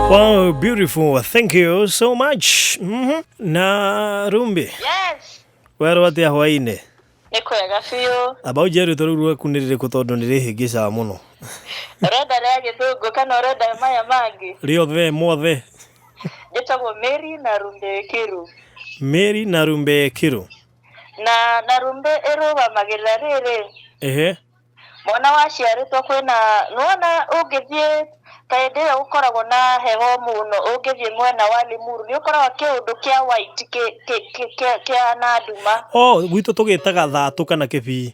Wow, beautiful. Thank you so much. Narumbe. Yes. Wero atia hwaine. Nikwega biũ. About jeru toru kunirire kutondu nirihingica muno. Renda rĩa gĩthũngũ kana renda maya mangĩ? Riothe mothe. Njĩtagwo Mary Narumbe Ekiru. Mary Narumbe Ekiru. Na Narumbe ĩrũgamagĩrĩra rĩrĩ. Ehe. Mwana waciarĩtwo kwĩna nona ũngĩthiĩ kaĩndĩ ĩyo gũkoragwo na heho mũno ũngĩthiĩ mwena wa Limuru nĩ ũkoragwo kĩũndũ kĩa white kĩa na nduma. Gwitũ tũgĩtaga thatũ kana kĩbii.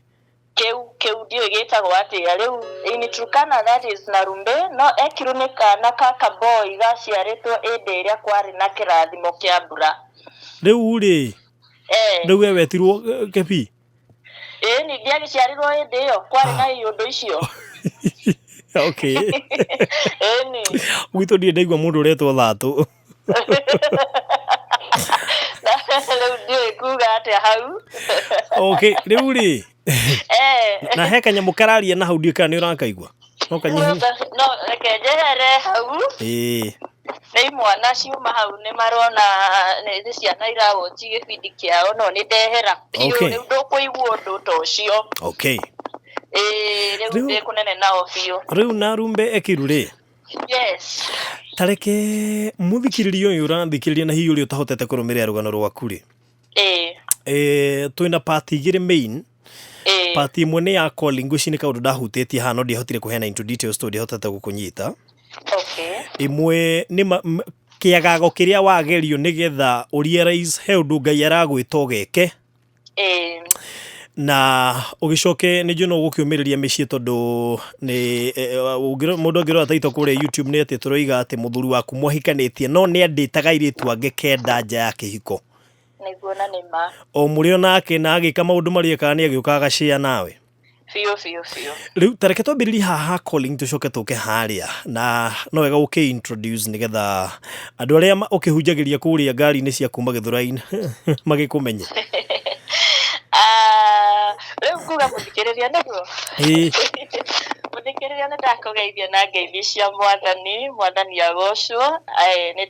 Kĩu ndiũ gĩtagwo atĩa rĩu in Turkana that is Narumbe no Ekiru nĩ kana kaka boy gaciarĩtwo ĩndĩ ĩrĩa kwarĩ na kĩrathimo kĩa mbura. Rĩu rĩ. Rĩu we wetirwo kĩbii. Nĩ ndiagĩciarirwo hĩndĩ ĩyo kwarĩ na iũndũ icio. Okay. Gwitũ ndiĩ ndaigua mũndũ ũretwo thatũ. Rĩu ndiũĩ kuga atĩa hau. Okay, rĩu rĩ. Na he kanyamũ kararia na hau ndiĩ kana nĩ ũrakaigua. No reke njehere hau. Nĩ mwana ciuma hau nĩ marona nĩ ciana irawatch gĩbindi kĩao no nĩ ndehera. Rĩu ndũkũigua ũndũ ta ũcio. Okay. Rĩu ndĩ kũnene nao biũ. Rĩu Narumbe Ekiru rĩ. Yes. Tareke muthikiririo ũyũ ũrathikĩrĩria na hihi ũrĩa ũtahotete kũrũmĩrĩra rũgano rwaku rĩ. Twĩna party igĩrĩ main. Party imwe nĩ ya calling ngwĩciria nĩ kaũndũ ndahutĩtie haha no ndiahotire kũheana into details tondũ ndiahotete gũkũnyita. Okay. Imwe nĩ kĩagago kĩrĩa wagerio nĩgetha ũrealize he ũndũ Ngai aragwĩta ũgeke. Na ũgĩcoke nĩ njũno gũkĩũmĩrĩria mĩciĩ tondũ nĩ mũndũ angĩrora taito kũrĩa YouTube nĩ atĩ tũroiga atĩ mũthuri waku mwahikanĩtie no nĩ andĩtaga airĩtu angĩ kenda nja ya kĩhiko. Nĩguo na nĩma. O mũrĩ onake na agĩka maũndũ marĩa kana nĩ agĩũkaga agacare nawe. Biũ. Rĩu tareke twambĩrĩrie haha calling tũcoke tũke harĩa na no wega introduce nĩgetha andũ arĩa ũkĩhunjagĩria kũrĩa ngari-inĩ cia kuma Gĩthũrai magĩkũmenye. Rĩu kuga mũthikĩrĩria nĩguo. Mũthikĩrĩria nĩ ndakũgeithia na ngeithi cia mwathani agocwo. Nĩ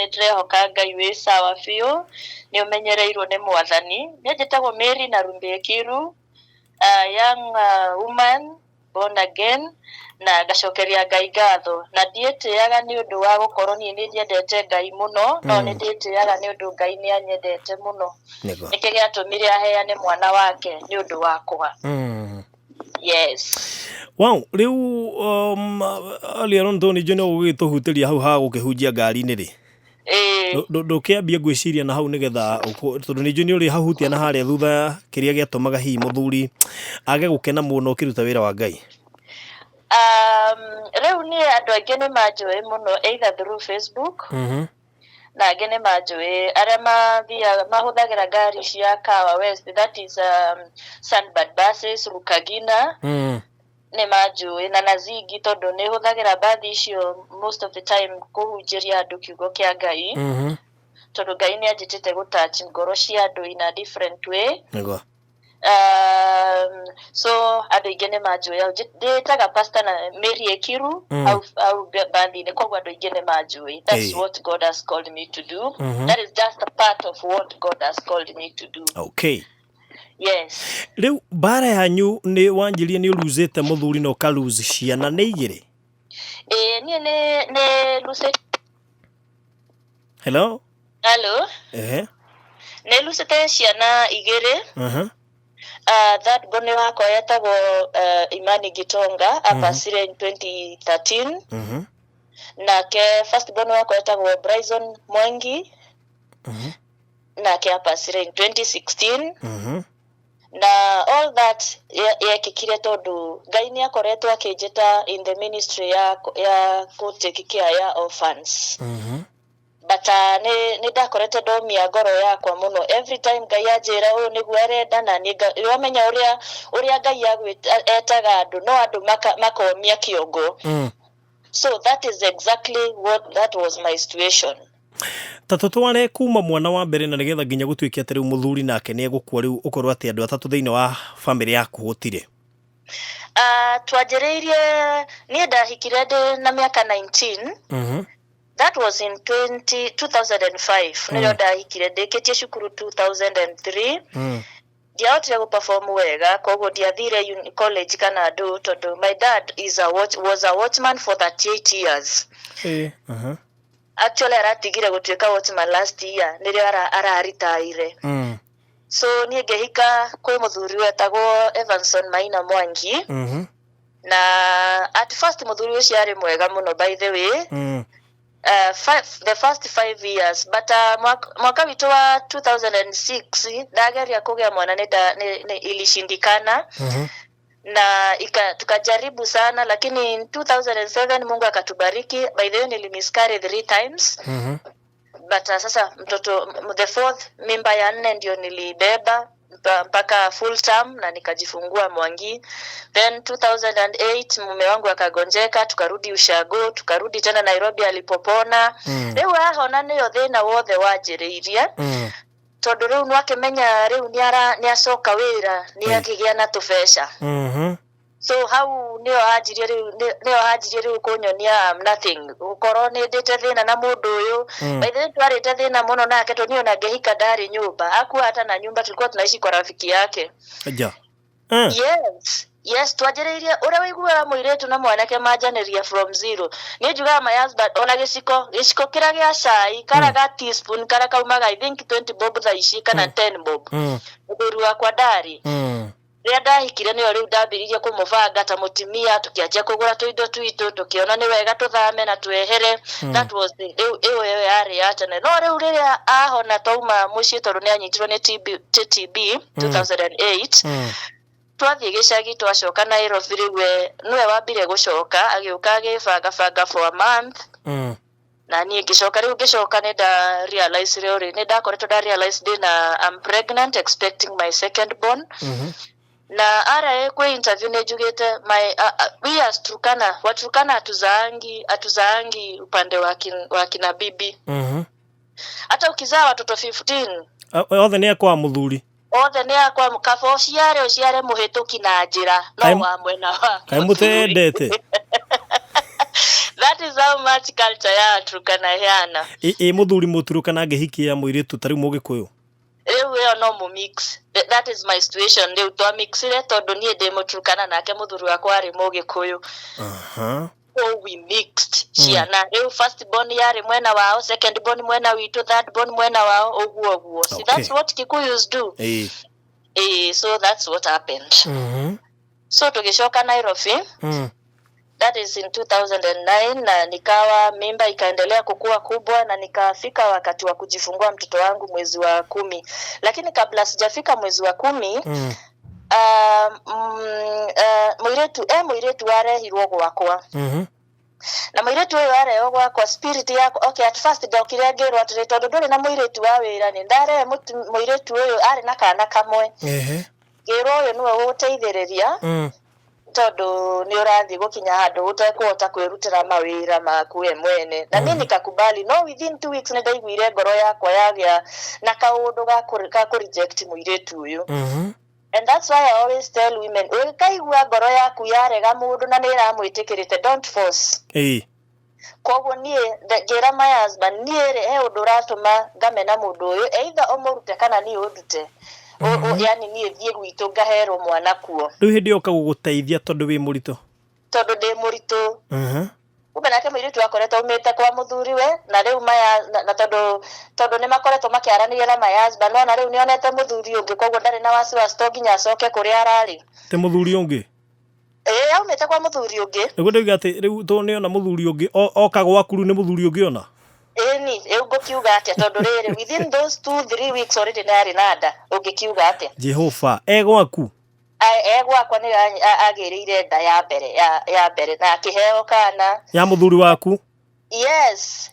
ndĩrehoka Ngai wĩ sawa biũ. Nĩ ũmenyereirwo nĩ mwathani. Niĩ njĩtagwo Mary Narumbe Ekiru. Young woman born again na ngacokeria Ngai ngatho na ndiĩtĩaga nĩ ũndũ wa gũkorwo niĩ nĩ nyendete Ngai mũno no nĩ ndĩtĩaga nĩ ũndũ Ngai nĩ anyendete mũno. Nĩkĩ gĩatũmire aheane mwana wake nĩ ũndũ wakwa. Yes. Wow, rĩu aliaron Tony Jone ũgĩtũhutĩria hau ha gũkĩhunjia ngari-inĩ rĩ. Ndũkĩambia ngwĩciria na hau nĩgetha tondũ nĩ njũĩ ũrĩ hahutia na harĩa thutha kĩrĩa gĩatũmaga hihi mũthuri age gũkena mũno ũkĩruta wĩra wa Ngai. Rĩu niĩ andũ aingĩ nĩ manjũĩ mũno either through Facebook. Na angĩ nĩ manjũĩ arĩa mahũthagĩra ngari cia Kawa West, that is Sunbird buses, Rukagina. Nĩ manjũĩ na Nazigi tondũ nĩ hũthagĩra bathi icio most of the time kũhunjĩria andũ kiugo kĩa Ngai. Tondũ Ngai nĩ anjĩtĩte gũtouch ngoro cia andũ in a different way. So andũ aingĩ nĩ manjũĩ ndĩtaga pastor na Mary Ekiru au bathi-inĩ koguo andũ aingĩ nĩ manjũĩ. That's what God has called me to do. That is just a part of what God has called me to do. Okay. Yes. Rĩu bara yanyu nĩ wanjĩrie nĩ ũluzĩte mũthuri na ũkalose ciana nĩ igĩrĩ? Niĩ nĩ lose. Hello? Nĩ luzĩte ciana igĩrĩ. That born wakwa yetagwo Imani Gitonga apacire in 2013. Nake first born wakwa yetagwo Bryson Mwangi. Nake apacire in 2016. Na all that yekĩkire tondũ Ngai nĩ akoretwo akĩnjĩta in the ministry ya take care ya orphans. But nĩ ndakorete ndomia ngoro yakwa mũno every time Ngai anjĩra ũyũ nĩguo arenda na nĩ wamenya ũrĩa Ngai etaga andũ no andũ makomia kĩongo. So that is exactly that was my situation. Tatũ tware kuma mwana wa mbere na nĩgetha nginya gũtuĩke atĩ rĩu mũthuri nake nĩ egũkua rĩu ũkorwo atĩ andũ atatũ thĩinĩ wa family yaku gũtirĩ. Twanjĩrĩirie niĩ ndahikire ndĩ na mĩaka 19. That was in 2005. Nĩrĩo ndahikire ndĩkĩtie cukuru 2003. Ndiahotire gũperform wega koguo ndiathire college kana ndũ tondũ my dad was a watchman for 38 years. Actually aratigire gũtuĩka watchman last year nĩrĩo araritaire. So niĩ ngĩhika kwĩ mũthuri wetagwo Evanson Maina Mwangi. Na at first mũthuri ũcio arĩ mwega mũno by the way. The first 5 years but mwaka witũ wa 2006 ndageria kũgĩa mwana nĩ ilishindikana. Na tukajaribu sana lakini in 2007 Mungu akatubariki. By the way nilimiscarry 3 times. But sasa mtoto the 4th mimba ya 4 ndio nilibeba mpaka full term na nikajifungua Mwangi. Then 2008 mume wangu akagonjeka, tukarudi Ushago, tukarudi tena Nairobi alipopona. Rĩu ahona nĩyo thĩna wothe wanjĩrĩirie. Tondũ rĩu nwakĩmenya rĩu nĩacoka wĩra nĩakĩgĩa na tũbeca. So how nĩyo hanjirie rĩu kũnyonia nothing. Gũkorwo nĩ ndĩte thĩna na mũndũ ũyũ. By the way twarĩte thĩna mũno nake tondũ niĩ ona ngĩhika ndarĩ nyũmba. Hakuwa hata na nyumba tulikuwa tunaishi kwa rafiki yake. Yes, twanjĩrĩirie ũrĩa wĩiguaga mũirĩtu na mwanake manjanĩria from zero. Niĩ njugaga my husband ona gĩciko kĩrĩa gĩa cai karaga teaspoon kara kaumaga I think 20 bob thaa ici kana 10 bob. Mũthuri wakwa ndarĩ. Rĩrĩa ndahikire nĩyo rĩu ndambĩrĩirie kũmũbanga ta mũtimia tũkĩanjia kũgũra tũindo twitũ tũkĩona nĩ wega tũthame na twehere. That was ĩyo yarĩ ya tene. No rĩu rĩrĩa ahona tauma mũciĩ tondũ nĩanyitirwo nĩ TB 2008. Twathiĩ gĩcagi twacoka Nairobi rĩu nĩwe wambire gũcoka agĩũka agĩbanga for a month. Na niĩ ngĩcoka nĩ nda realize rĩu nĩ ndakoretwo nda realize I'm pregnant expecting my second born. Na kwĩ interview nĩ njugĩte we as Turkana hatuzaangi upande wa kina bibi. Hata ukizaa watoto 15 othe nĩ akwa mũthuri. Othe nĩ akwa kaba ũciare mũhĩtũki na njĩra no wa mwena wa. Kaĩ mũtendete. That is how much culture ya Turkana yana. Mũthuri Mũturukana angĩhikia mũirĩtu tarĩ Mũgĩkũyũ. Rĩu ĩyo no mix. That is my situation. Rĩu twamixire tondũ niĩ ndĩ Mũturukana nake mũthuri wakwa arĩ Mũgĩkũyũ. So we mixed. Ciana rĩu first born yarĩ mwena wao, second born mwena witũ, third born mwena wao ũguo. See that's what Kikuyus do. So that's what happened. So tũgĩcoka Nairobi. That is in 2009 na nikawa mimba ikaendelea kukua kubwa na nikafika wakati wa kujifungua mtoto wangu mwezi wa 10. Lakini kabla sijafika mwezi wa 10 mũirĩtu warehirwo gwakwa. Na mũirĩtu ũyũ arehwo gwakwa spirit yako at first ndokire ngĩrwo atĩrĩ tondũ ndũrĩ na mũirĩtu wa wĩra nĩ ndarehe mũirĩtu ũyũ arĩ na kana kamwe. Ngĩrwo ũyũ nĩwe gũteithĩrĩria tondũ nĩ ũrathiĩ gũkinya handũ ũtekũhota kwĩrutĩra mawĩra maku we mwene. Na niĩ nikakubali no within 2 weeks nĩ ndaiguire ngoro yakwa yagĩa na kaũndũ ga kũreject mũirĩtu ũyũ. And that's why I always tell women ũkaigua ngoro yaku yarega mũndũ na nĩ ĩramwĩtĩkĩrĩte don't force. Koguo niĩ ngĩra my husband niĩ he ũndũ ũratũma ngamena mũndũ ũyũ either ũmũrute kana niĩ ũndute. Yani niĩ thiĩ gwitũ ngaherwo mwana kuo. Rĩu hĩndĩ yoka gũgũteithia tondũ wĩ mũritũ. Tondũ ndĩ mũritũ. Kumbe nake mũirĩtu akoretwo umĩte kwa mũthuri we na rĩu na tondũ nĩ makoretwo makĩaranĩria na my husband no na rĩu nĩonete mũthuri ũngĩ koguo ndarĩ na wasiwasi to nginya acoke kũrĩa ararĩ. Te mũthuri ũngĩ? Aumĩte kwa mũthuri ũngĩ. Nĩguo ndoiga atĩ rĩu to nĩona mũthuri ũngĩ oka gwaku nĩ mũthuri ũngĩ ona. Ũngĩkiuga atĩa tondũ rĩrĩ within those 2-3 weeks already nĩarĩ na nda ũngĩkiuga atĩa. Jehova gwaku. Gwakwa nĩ agĩrĩire nda ya mbere na akĩheo kana. Ya mũthuri waku? Yes.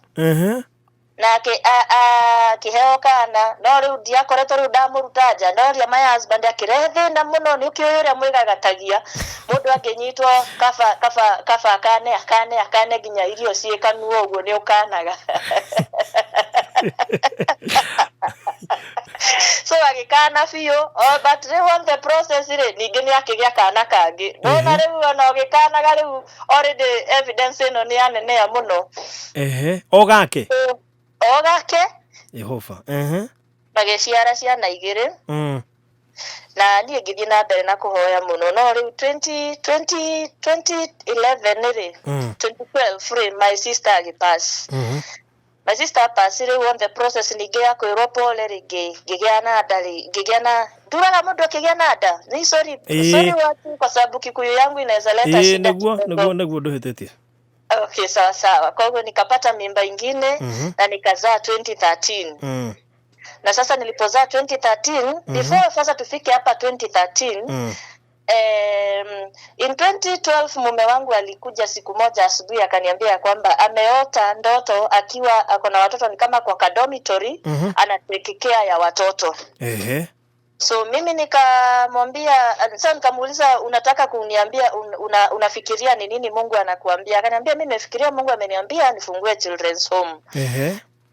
Na akĩheo kana no rĩu ndiakoretwo rĩu ndamũruta nja no rĩu my husband akĩrehe thĩna mũno nĩ ũkĩũĩ ũrĩa mwĩgagatagia mũndũ angĩnyitwo kaba akane nginya irio ciĩkanuo ũguo nĩ ũkanaga. So agikana biũ but rĩu on the process ningĩ nĩ akĩgĩa kana kangĩ ndona rĩu ona ũgĩkanaga rĩu already evidence ĩno nĩ yanenea mũno ogake Jehova magĩciara ciana igĩrĩ na niĩ ngĩthiĩ na mbere na kũhoya mũno no rĩu 2011 2012 my sister agĩpass my sister pass rĩu on the process ningĩ ya kwĩrwo pole rĩngĩ ngĩgĩa na nduraga mũndũ akĩgĩa na nda ni sorry watu kwa sababu Kikuyu yangu inaweza leta shida niguo nduhĩtĩtie okay sawa kwa hivyo nikapata mimba ingine na nikazaa 2013 na sasa nilipozaa 2013 before sasa tufike hapa 2013 in 2012 mume wangu alikuja siku moja asubuhi akaniambia kwamba ameota ndoto akiwa akona watoto ni kama kwa dormitory anatekekea ya watoto so mimi nikamwambia sasa nikamuuliza unataka kuniambia unafikiria ni nini Mungu anakuambia akaniambia mimi nimefikiria Mungu ameniambia nifungue children's home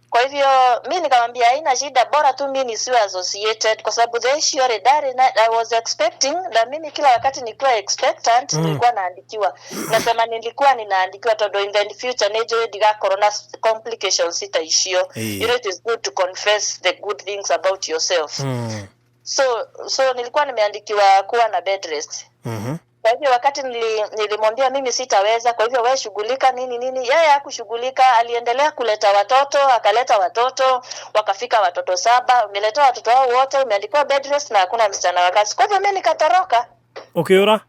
kwa hivyo mimi nikamwambia haina shida bora tu mimi nisiwe associated kwa sababu the issue already I was expecting na mimi kila wakati nilikuwa expectant nilikuwa naandikiwa nasema nilikuwa ninaandikiwa todo in the future nejo diga corona complications itaishio it is good to confess the good things about yourself so nilikuwa nimeandikiwa kuwa na bed rest kwa hivyo wakati nilimwambia mimi sitaweza kwa hivyo wewe shughulika nini yeye hakushughulika aliendelea kuleta watoto akaleta watoto wakafika watoto 7 umeleta watoto wao wote umeandikwa bed rest na hakuna msichana wa kazi kwa hivyo mimi nikatoroka ukiura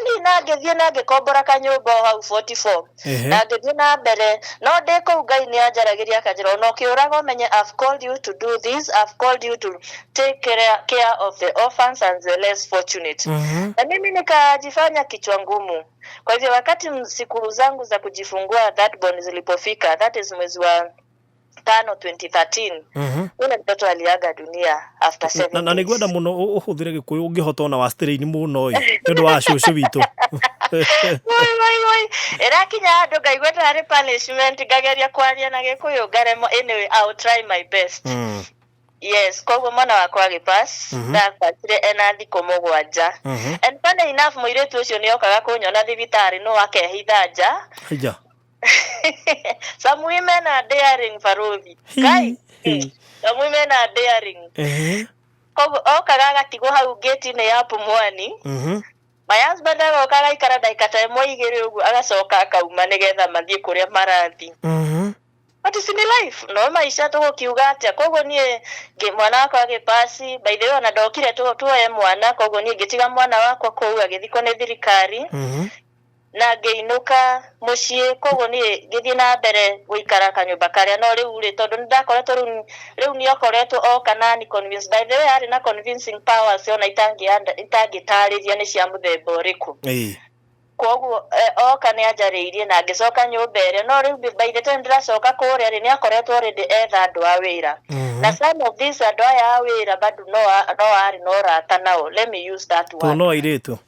ni nagethie nagikombora kanyumba hau 44 nagethie na mbere no ndeko Ngai ni anjaragiria kanjira no kiuraga menye I've called you to do this I've called you to take care of the orphans and the less fortunate na mimi nikajifanya kichwa ngumu kwa hivyo wakati siku zangu za kujifungua that born zilipofika that is mwezi wa 5 2013 ule mtoto aliaga dunia after 7 days na nigwenda muno uhuthire Gikuyu ungihota ona wastirĩini muno oi ndu wa cucu witũ erakinya andu ngaigweta hari punishment ngageria kwaria na Gikuyu ngaremo anyway I'll try my best yes koguo mwana wakwa agipass na pasire ena thikũ 7 and funny enough mũirĩtu ũcio nĩ okaga kũnyona thibitarĩ no akehitha nja some women are daring Farovi some women are daring koguo okaga gatigwo hau gate ni ya Pumwani my husband agokaga ikara daika ta 1-2 uguo agacoka akauma nigetha mathie kuria marathi what is in life no maisha to kiuga atia koguo nie mwana wakwa agipasi by the way ona ndokire tuoye mwana koguo nie ngitiga mwana wakwa kuu agithiko ni thirikari na ngeinuka muciĩ koguo ni ngithie na mbere guikara kanyumba karia no riu ri tondu ndakoretwo riu ni okoretwo okana ni convince by the way ari na convincing powers ona itangitariria ni cia muthemba uriku koguo okane ajariirie na ngicoka nyumba ĩrĩa no riu by the time ndiracoka kuria ri ni akoretwo already etha andu a wira na some of these andu aya a wira bado no ari no rata nao let me use that word no airetu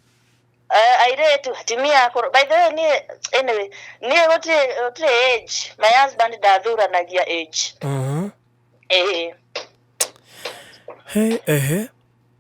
airetu timia by the way anyway ni gutri age my husband ndathuranagia age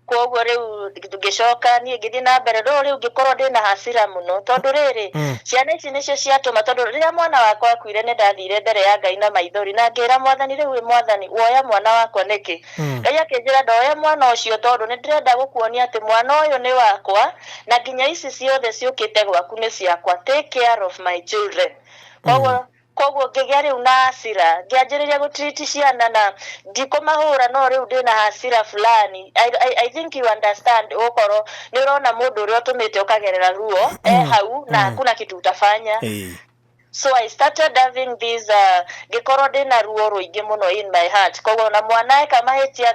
koguo riu tugicoka nie ngithii na mbere riu ngikorwo ndina hasira muno tondu riri ciana ici nicio ciatuma tondu riria mwana wakwa akuire ni ndathire mbere ya Ngai na maithori na ngira mwathani riu mwathani woya mwana wakwa niki Ngai akinjira ndoya mwana ucio tondu ni ndirenda gukuonia ati mwana uyu ni wakwa na nginya ici ciothe ciukite gwaku ni ciakwa take care of my children koguo ngigĩa riu na hasira ngianjĩrĩria gũtreat ciana na ndikumahura no riu ndina hasira fulani I think you understand ukorwo ni urona mundu uria utumite ukagerera ruo hau na hakuna kitu utafanya so I started having this gikorwo ndina ruo ruingi muno in my heart koguo na mwanae kama hitia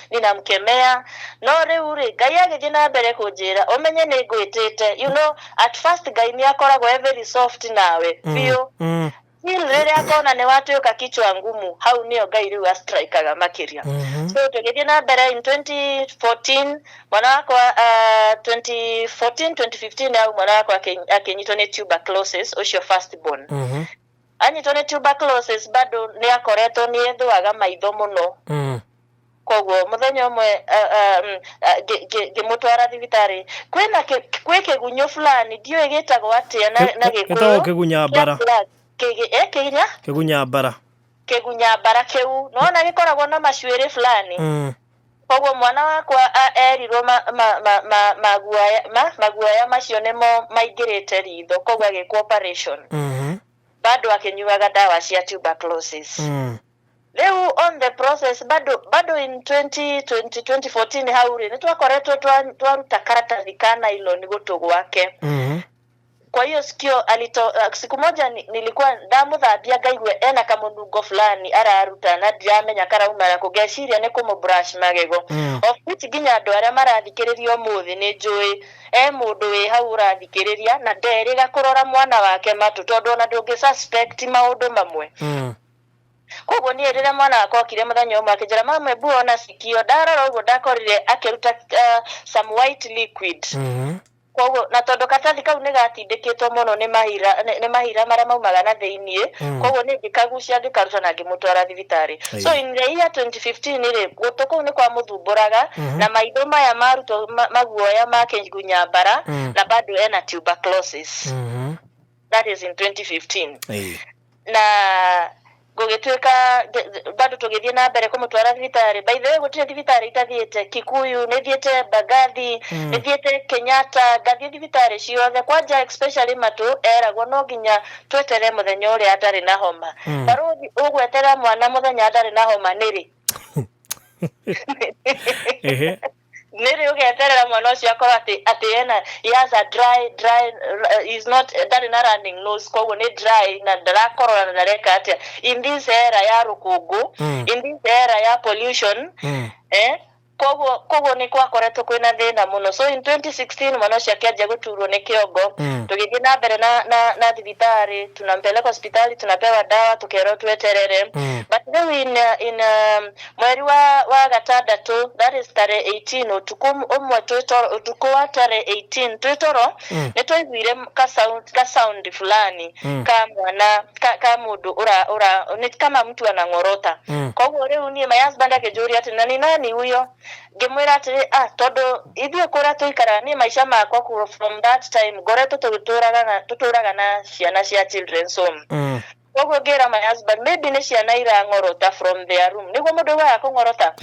ninamkemea no riu ri Ngai agithie na mbere kunjira umenye ni ngwitite you know at first Ngai ni akoragwo very soft nawe bio rĩrĩa akona ni watuĩka kichwa ngumu hau nĩo Ngai rĩu astrikaga makiria so tugithie na mbere in 2014 mwana wakwa 2015 au mwana wakwa akinyitwo ni tuberculosis ucio first born anyitwo ni tuberculosis bado ni akoretwo ni ethuaga maitho muno koguo muthenya umwe ngimutwara thibitari kwina kigunyũ fulani ndio igitagwo atia na gikuyu kigunya mbara kigunya mbara kiu nona gikoragwo na macuĩrĩ fulani koguo mwana wakwa erirwo maguoya macio nimo maingirite ritho koguo agikwo operation bado akinyuaga dawa cia tuberculosis Leo on the process bado in 2014 hauri nitwakoretwo twaruta karatathi kana ilo ni gutu gwake kwa hiyo siku moja nilikuwa ndamuthambia ngaigwe ena kamunungo fulani araruta na ndiamenya karauma kugeciria ni kumubrush magego of which ginya andu aria marathikiririo muthi ni njui mundu wi hau urathikiriria na nderiga kurora mwana wake matu tondu ona ndungi suspect maundu mamwe koguo ni rira mwana wakwa okire muthenya umwe akijira mama buona sikio ndarora uguo ndakorire akiruta some white liquid koguo na tondu katathi kau ni gatindikitwo muno ni mahira maria maumaga na theinie koguo ni ngikagucia ngikaruta na ngimutwara thibitari so in the year 2015 ri gutuku ni kwa muthumburaga na maitho maya maruto maguoya make gunya mbara na bado ena tuberculosis that is in 2015 na gugituika bado tugithie na mbere kumutwara thibitari by the way gutire thibitari itathiete Kikuyu ni thiete Bagathi ni thiete Kenyatta gathie thibitari ciothe kwanja especially matu eragwo no ginya twetere muthenya uria atari na homa baruthi ugwetera mwana muthenya atari na homa niri niri ugeterera mwana ucio akora ati ena he has a dry is not that na running nose koguo ni dry na ndarakorora na ndareka atia in this era ya rukungu in this era ya pollution koguo ni kwakoretwo kwina thina muno so in 2016 mwana ucio akianjia guturwo ni kiongo tugithie na mbere na thibitari tunampeleka hospitali tunapewa dawa tukerwo tweterere but then in mweri wa gatandatu that is tare 18 utuku umwe utuku wa tare 18 twitoro ni twaiguire ka sound fulani ka mwana ka mundu ura ni kama mtu anangorota koguo riu ni my husband akijuria ati nani huyo ngimwira ati todo ithio kura tuikara ni maisha makwa from that time goreto tuturaga na ciana cia children's home koguo ngira my husband maybe ni ciana irangorota from their room niguo mundu wa kungorota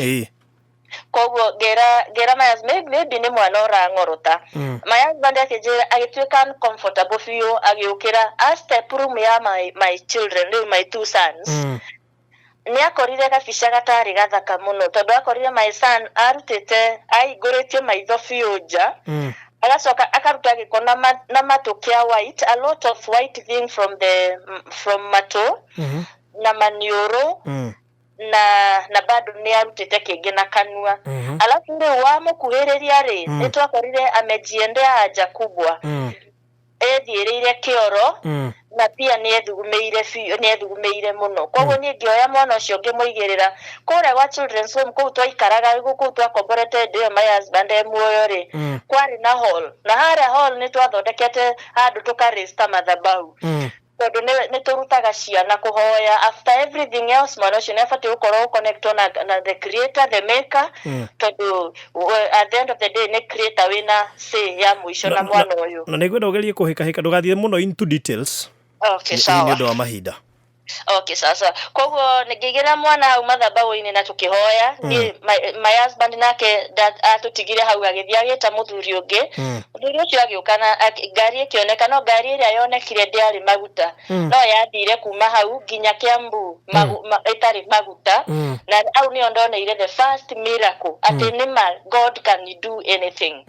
koguo ngira my husband maybe ni mwana urangorota my husband akijira agituika uncomfortable few agiukira a step room ya my children my two sons ni akorire gabica gatari gathaka muno tondu akorire my son arutite aiguritio maitho fiuja agacoka akaruta giko na matukia white a lot of white thing from mato na manioro na bado ni arutite kingi na kanua alafu ndio wamukuhiriria ri nitwakorire amejiendea haja kubwa ethirire kioro na pia ni ethugumeire muno koguo ni ngioya mwana ucio ngimuigirira kure gwa children's home ku twaikaraga guku twakomborete ndio my husband muoyo ri kwari na hall na hara hall ni twathondekete handu tukarista mathabau tondu ni turutaga ciana kuhoya after everything else mwana ucio ni afati ukorwo connect na the creator the maker tondu at the end of the day ni creator wina say ya mwisho na mwana uyu na nigwenda ugerie kuhika ndugathie muno into details okay sawa ni ndo wa mahinda okay sasa koguo nigigira mwana hau mathabau-ini na tukihoya my husband nake atutigire hau agithia agita muthuri ungi muthuri ucio agiukana ngari ikioneka no ngari iria yonekire ndiari maguta no yathire kuma hau ginya Kiambu itari maguta na au ni ondoneire the first miracle ati nima God can do anything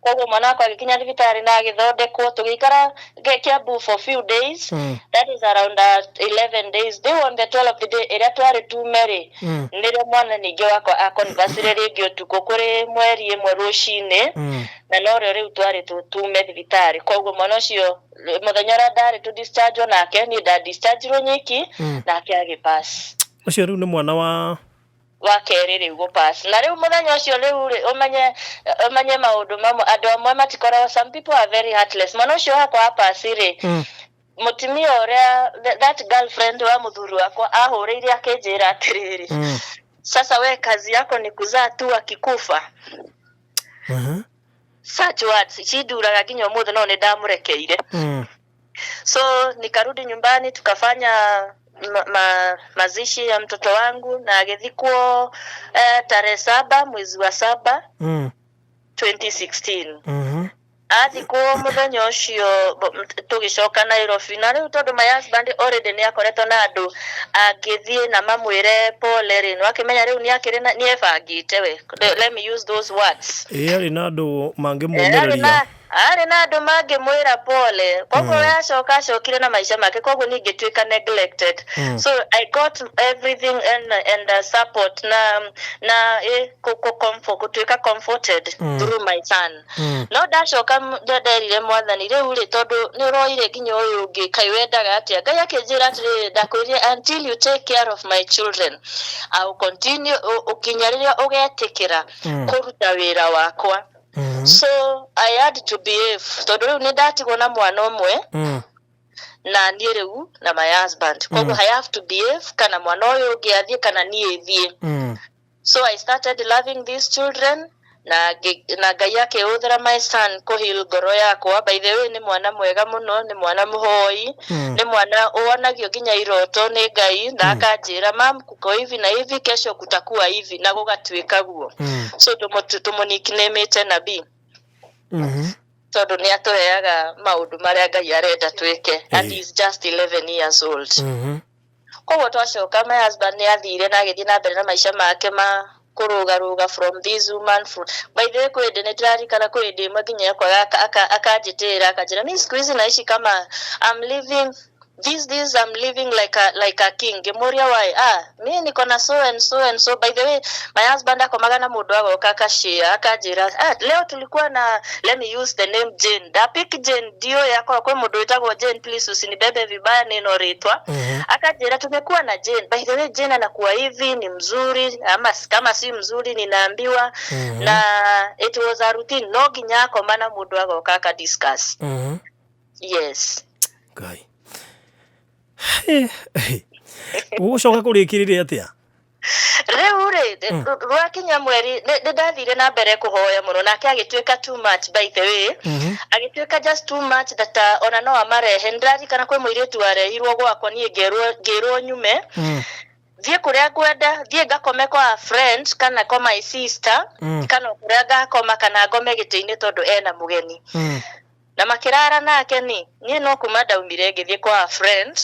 koguo mwana kwa gikinya thibitari na agithondekwo tugikara Kiambu for few days that is around 11 days they on the 12th of the day ira twari tumeri nire mwana ningi wako akonvasire ringi utuko kuri mweri imwe rucine na nore riu twari tume thibitari koguo mwana ucio muthenya ra ndari tu discharge nake ni da discharge runyiki nake agipass ucio riu ni mwana wa keri riu go pass na riu muthenya ucio riu umanye maundu mamwe andu amwe matikora some people are very heartless mwana ucio wako pass ri mutimia uria that girlfriend wa muthuru wako ahuriire akinjira atiriri Sasa we kazi yako ni kuzaa tu akikufa. Such words chiduraga ginya muthe no ne ndamurekeire. So nikarudi nyumbani tukafanya mazishi ya mtoto wangu na agethikwo tarehe 7 mwezi wa 7 2016. Athikwo muthenya ucio tugicoka Nairobi na riu tondu my husband already ni akoretwo na andu agithie na mamwire pole rino akimenya riu ni akire ni ebangite we. Let me use those words. Ari na andu mangimumereria. Ari na andu mangimwira pole. Koguo yacoka acokire na maisha make koguo ningituika neglected. So I got everything and support na kutuika comforted through my son. No ndacoka nderire mwathani riu ri tondu ni roire ginya uyu ungi kai wendaga atia ngai akinjira atiri ndakwire until you take care of my children I will continue ukinyariria ugetikira kuruta wira wakwa. So I had to behave. Tondu riu ni ndatigwo na mwana umwe na nie riu na my husband. Koguo I have to behave kana mwana uyu ungi athie kana nie ithie. So I started loving these children na ngai yake uthera my son kuhil ngoro yakwa. By the way ni mwana mwega muno, ni mwana muhoi, ni mwana uonagio ginya iroto ni ngai na akanjira mam kuko hivi na hivi kesho kutakuwa hivi na gugatuika guo. So tumuniknemete nabii. Tondu ni atuheaga maundu maria ngai arenda twike and he's just 11 years old. Koguo twacoka my husband ni athire na agithie na mbere na maisha make kurugaruga from this woman by the way kwende ni ndirarikana kwende maginya kwa akajitira akajira mimi siku hizi naishi kama I'm living I'm living like a king. Gemoria why mimi niko na so and so. By the way my husband akomaga na mundu agoka akashia akajira leo tulikuwa na let me use the name Jane. Da pick Jane dio yako kwa mundu witagwo Jane, please usinibebe vibaya neno ritwa. Akajira tumekuwa na Jane. By the way Jane anakuwa hivi ni mzuri ama kama si mzuri ninaambiwa. Na it was a routine no ginya akomana mundu agoka akadiscuss. Yes guy ugucoka kurikirire atia riu rwakinya mweri ndathire na mbere kuhoya muno nake agituika too much. By the way agituika just too much that ona no amarehe ndirarikana kwi muiritu arehirwo gwakwa nie ngerwo nyume thie kuria gwenda thie ngakome kwa friend kana kwa my sister kana kuria ngakoma kana ngome gitiini tondu ena mugeni na makirara nake nie no kuma ndaumire ngithie kwa friend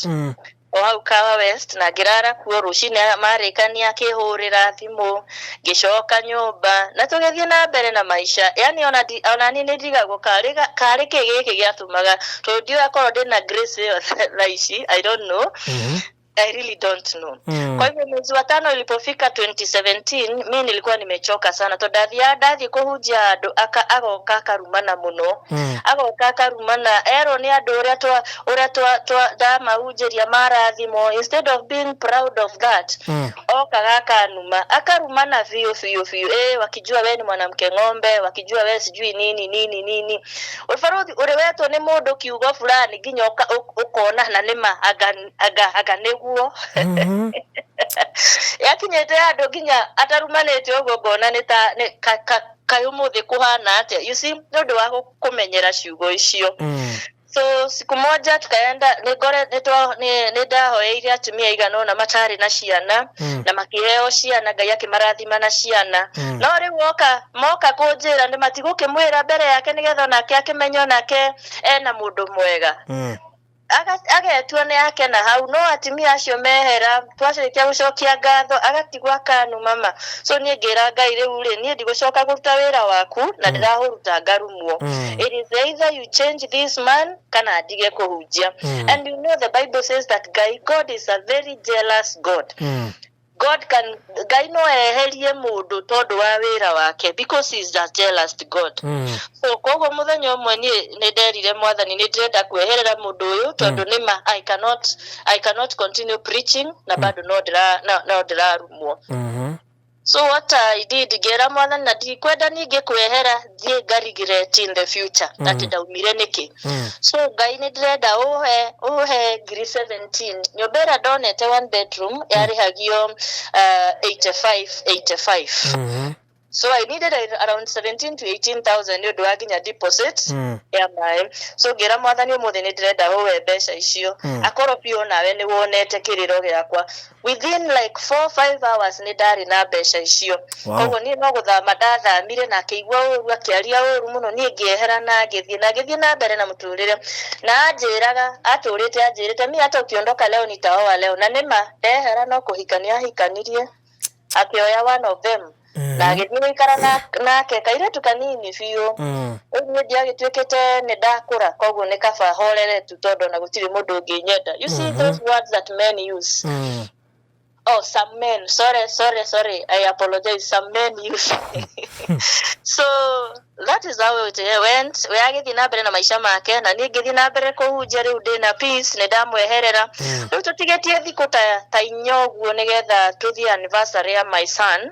o hau Kawa West na ngirara kuo rucini marikania akihurira thimu gicoka nyumba na tugethie na mbere na maisha. Yani ona ni ndigagwo kari kigiki giatumaga to ndio akorwo ndina grace raici I don't know. I really don't know. Kwa hivyo mwezi wa 5 ilipofika 2017 mimi nilikuwa nimechoka sana to ndathie kuhujia andu agoka karumana muno agoka karumana ero ni andu uria twa da mahujiria marathimo instead of being proud of that okaga kanuma akarumana fiu wakijua wewe ni mwanamke ng'ombe wakijua wewe sijui nini ufarodhi uri wetu ni mundu kiugo fulani ginya ukona na nima aga guo yakinyete andu ginya atarumanete ugo ngona ni ta kayumuthi kuhana atia you see ndu wa kumenyera ciugo icio. So siku moja tukaenda ni ndahoeire atumia igano na matari na ciana na makiheo ciana ngai akimarathima na ciana no riu moka kunjira ni matiguke mwira mbere yake nigetha nake akimenyo nake ena mundu mwega agetua ni yake na hau no atimia acio mehera twacirikia gucokia ngatho agatigwa kanu mama. So ni ngira ngai riu ri ni ndigucoka kuruta wira waku na ndirahuruta ngarumwo. It is either you change this man kana ndige kuhujia. And you know the Bible says that God is a very jealous God. Ngai no eherie mundu tondu wa wira wake because he is a jealous God. So koguo muthenya umwe ni nderire mwathani ni ndirenda kweherera mundu uyu tondu nima I cannot continue preaching na bado no ndirarumwo. So what I did gera mwana na ndikwenda ninge kwehera thie garigret in the future ati ndaumire niki so ngai ni ndirenda uhe giri 17 nyobera donete one bedroom yari hagio 85 so I needed around 17 to 18,000 yo dwaginya deposit ya mai so gera mwathani umuthi ni ndirenda uwe besha icio akoropio nawe ni wonete kiriro giakwa within like 4-5 hours ni ndari na besha icio koguo ni no guthama ndathamire na keigwa uru akiaria uru muno ni ngihera na ngithie na mbere na muturire na ajirite mi hata ukiondoka leo nitaoa leo na nima ndehera no kuhikania hikanirie akioya one of them na agithie ikara nake kairetu kanini biu ni ndiagitwekete ni ndakura koguo ni kaba horere tu tondu na gutiri mundu unginyenda you see those words that men use Oh, some men. Sorry. I apologize. Some men use. So that is how it went. We agithi na mbere na maisha make na ni ngithi na mbere kuhunjia riu ndi na peace ni ndamweherera. Riu tutigetie thiku ta inyoguo nigetha tuthi anniversary ya my son.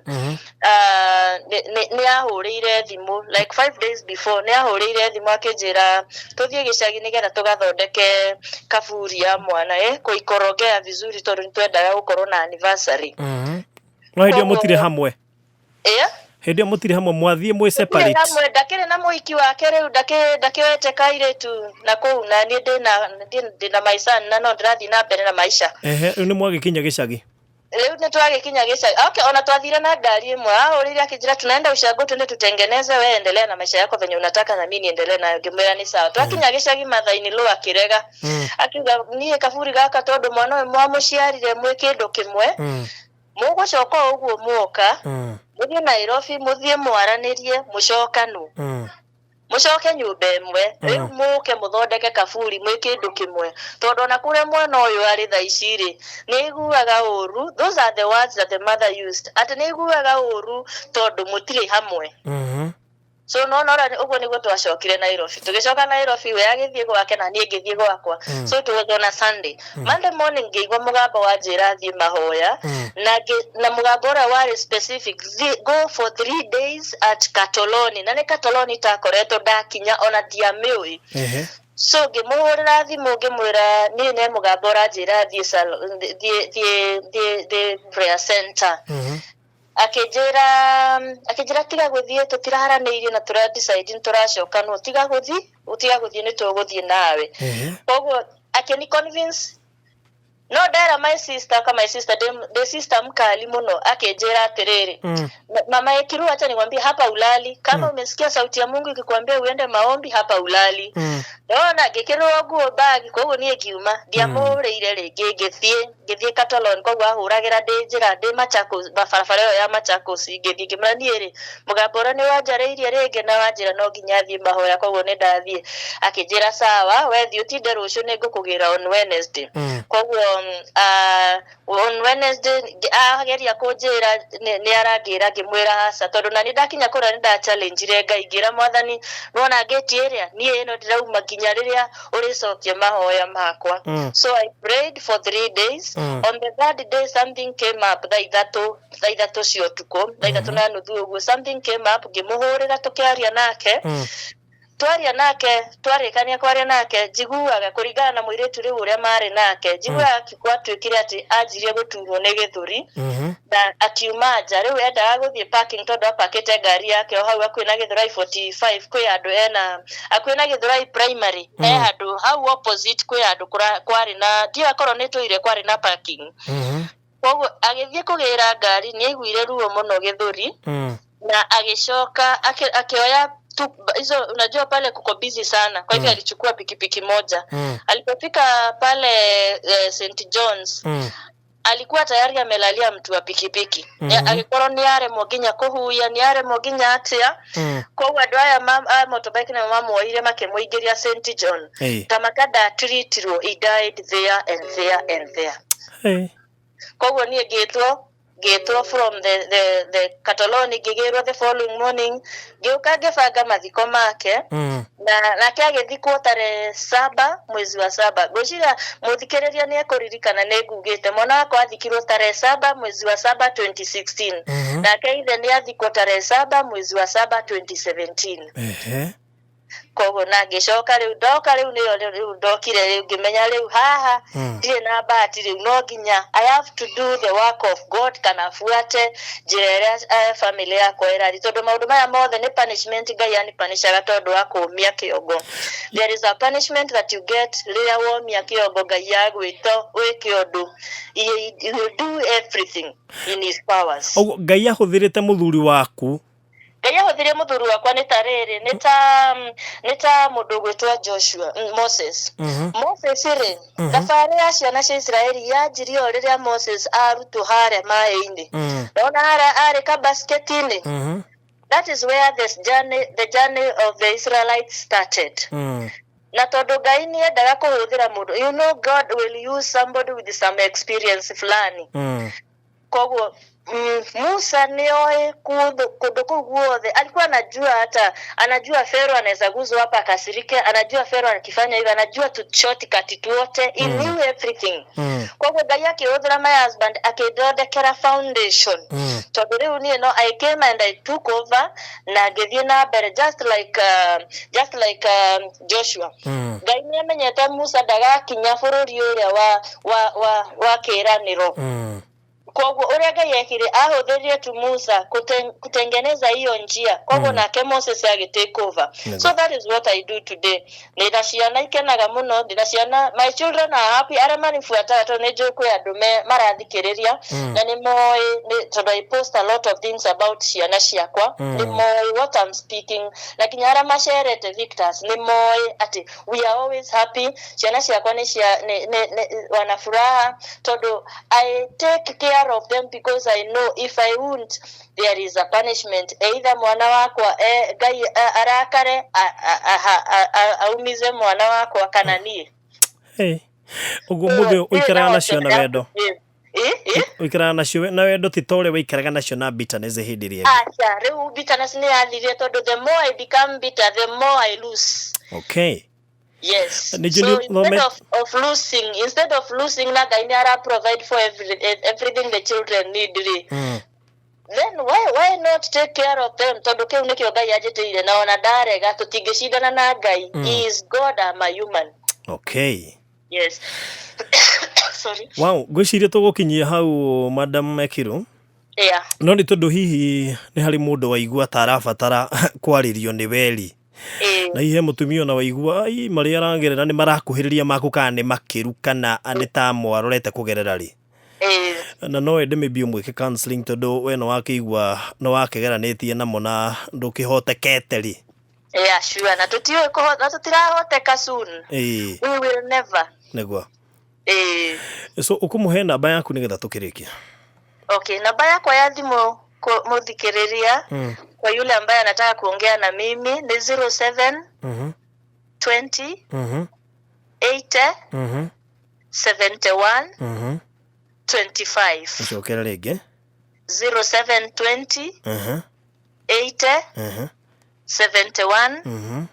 Ni ahurire thimu like 5 days before ni ahurire thimu akinjira tuthie gicagi nigetha tugathondeke kaburi ya mwana kuikorogea vizuri tondu nitwendaga gukorwo na anniversary. No ndio mutire hamwe. Hindi mutire hamwe mwathie mwe separate. Hamwe ndakire na muiki wake riu ndakiwete kaire tu na ku na ni ndina my son na no ndirathi na mbere na maisha. Riu ni mwagikinya gicagi. Riu ni twagikinya gicagi. Okay, ona twathire na ngari imwe. Ahurire akijira tunaenda ushago twende tutengeneze we endelea na maisha yako venye unataka na mimi niendelee na ngimwira ni sawa. Twakinya gicagi mathaini lo akirega. Akiuga nie kaburi gaka tondu mwana we mwamuciarire mwe kindu kimwe. Mugucoka uguo muoka. Muthie Nairobi muthie mwaranirie mucokanu. Mucoke nyumba imwe riu muke muthondeke kaburi mwe kindu kimwe tondu na kure mwana uyu ari thaiciri ni iguaga uru. Those are the words that the mother used. Ati ni iguaga uru tondu mutire hamwe. So no uguo niguo twacokire Nairobi tugicoka Nairobi we agithie gwake na nie ngithie gwakwa so tuwe on a Sunday Monday morning ngeigwa mugambo wa njira thie mahoya na mugambo ora wari specific go for 3 days at Katoloni na ne Katoloni takoretwo ndakinya ona diamiui so ngimuhurira thimu ngimwira ni ne mugambo ora njira thie prayer center akijira tiga guthie tutiraharaniire na tura decide nituracoka no tiga guthie ni tuguthie nawe koguo akini convince no dara my sister the sister mkali muno akijira atiriri mama Ekiru acha nikwambie hapa ulali kama umesikia sauti ya Mungu ikikwambia uende maombi hapa ulali naona gekero guo bag koguo ni ekiuma ndiamureire ringi ngithie Katoloni koguo ahuragira njira ndi Machakos barabara ya Machakos ngithie kimraniere mugambora ni wanjareirie ringi na wanjira no nginya thie mahoya koguo ni ndathie akijira sawa we thie utinde rucio ni ngukugira on Wednesday koguo on Wednesday ageria kunjira ni aragira ngimwira hasa tondu na ni ndakinya kura ni nda challenge re ngai ngira mwathani nona geti area ni ino ndirauma nginya riria uricokia mahoya makwa so I prayed for 3 days on the third day something came up thaithatu cio tuko thaithatu na nuthu uguo something came up ngimuhurira tukiaria nake twarikania kwaria nake njiguaga kuringana na muiretu riu uria mari nake njiguaga kwatwikire ati anjirie guturwo ni githuri na akiuma nja riu endaga guthie parking tondu apakite ngari yake o hau akwina Githurai 45 kwi andu akwina Githurai primary andu hau opposite kwi andu kwari na ndia korwo ni tuire kwari na parking koguo agithie kugira ngari ni aiguire ruo muno githuri na agicoka akioya hizo unajua pale kuko busy sana kwa hivyo alichukua pikipiki moja alipofika pale St John's alikuwa tayari amelalia mtu wa pikipiki alikuwa ni are moginya kuhuya ni are moginya atia kwa wadaya motorbike na mama waire makemuigeria St John tamakada treatro he died there and there kwa hiyo ni gitwo getwo from the Cataloni gigirwo the following morning geuka gefanga mathiko make na kiagithikwo tare 7 mwezi wa 7 gocira muthikiriria ni ekuririkana ne ngugite mwana wakwa athikirwo tare 7 mwezi wa 7 2016 na keithe ni athikwo tare 7 mwezi wa 7 2017 kogo na gicoka riu ndoka riu ni ndokire riu ngimenya riu haha ndire na bahati riu no ginya I have to do the work of God kana fuate jere family yako irari tondu maundu maya mothe ni punishment Ngai ani punishaga tondu wa kumia kiogo. There is a punishment that you get riria womia kiogo Ngai agwito wikiondu he will do everything in his powers. Ngai ahuthirite muthuri waku Gaya hudhire muthuri wakwa ni tarere nita mundu gwitwa Joshua Moses Moses ri thabari ya ciana cia Israeli yanjirio riria Moses arutu hare maĩ-ini ndona hare ari ka basketini that is where the journey of the Israelites started na tondu Ngai ni endaga kuhuthira mundu you know God will use somebody with some experience fulani koguo Musa nioe kundu guothe alikuwa anajua Fero anaweza guzwa hapa akasirike anajua Fero akifanya hivyo anajua tu shortcut tuote he knew everything kwa hivyo Ngai akihudhura my husband akithondekera foundation tondu riu ni no I came and I took over na ngithie na mbere just like Joshua Ngai ni amenyete Musa ndagakinya bururi uria wa kiraniro koguo uria Ngai yekire ahuthirie tu Musa kutengeneza hiyo njia koguo nake Moses agitake over so that is what I do today nina ciana ikenaga muno nina ciana my children are happy ara manifuata to ne joku ya dume marathikiriria na ni moi tondu I post a lot of things about ciana ciakwa ni moi what I'm speaking lakini ara masherete Victors ni moi ati we are always happy ciana ciakwa ni wana furaha tondu I take care of them because I know if I won't there is a punishment either mwana wakwa Ngai arakare aumize mwana wakwa kana nie uguo muthe uikaraga nacio na wendo uikaraga nacio na wendo ti tore uikaraga nacio na bitterness hindi ria acha riu bitterness ni yathire tondu the more I become bitter the more I lose okay. Yes. So instead of losing na Ngai ara provide for everything the children need. Then why not take care of them? Tondu kiu nikio Ngai ajitire na ona ndarega tutingishindana na Ngai. He is God, I'm a human. Okay. Yes. Sorry. Wow, gwiciria tugukinyia hau Madam Ekiru. Yeah. No ni tondu hihi ni hari mundu waigua tarabatara kwaririo ni weri. Na ihe mutumio na waigua ai mari arangerera ni marakuhiriria makukana ni makiru kana anita mwarorete kugerera ri na no ende maybe umwike counseling tondu we no wakigua no wakegeranitie namo na ndukihotekete ri sure na tutiwe kuhota tutirahoteka soon we will never negwa so ukumuhe namba yaku nigetha tukirikia okay namba yakwa ya thimu muthikiriria kwa yule ambaye anataka kuongea na mimi ni 07 20 80 71 25 Ushokera rege 07 20 80 71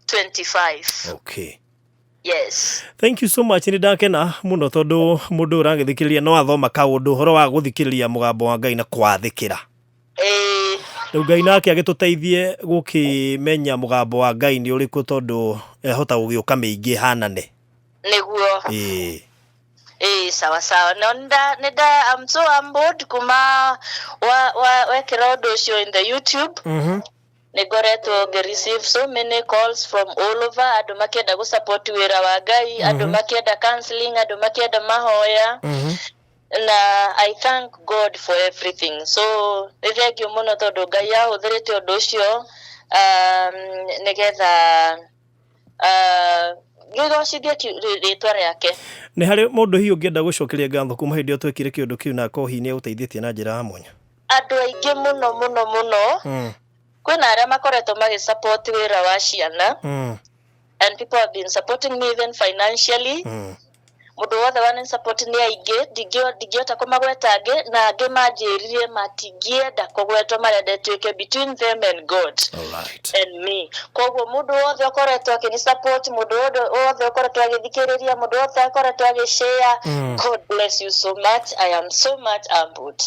25 Okay. Yes. Thank you so much ni ndakena muno tondu mundu uragithikiriria no athoma kaundu horo wa guthikiriria mugambo wa Ngai na kwathikira Ngai nake agituteithie gukimenya mugambo wa Ngai ni uriku tondu hota gugiuka miingi hanane niguo sawa sawa nenda I'm so humbled kuma wekira undu ucio in the YouTube nigoretwo receive so many calls from all over andu makienda gu support wira wa Ngai andu makienda counseling andu makienda mahoya na I thank God for everything so thank you muno tondu Ngai ahuthirite undu ucio nigetha gigocithie ritwa riake ni hari mundu hiyo ngienda gucokeria ngatho kuma hindi o twekire kiundu kiu na kohi ni uteithĩtie na njira mwanya andu aingi muno kwina aria makoretwo magi support wira wa ciana and people have been supporting me even financially mundu wothe wana support ni aige digiota kumagwetange na ange manjiririe matingienda kugwetwa marende twike between them and God. Alright. And me koguo mundu wothe ukoretwo akini support mundu wothe ukoretwo agithikiriria mundu wothe ukoretwo agishare God bless you so much. I am so much humbled.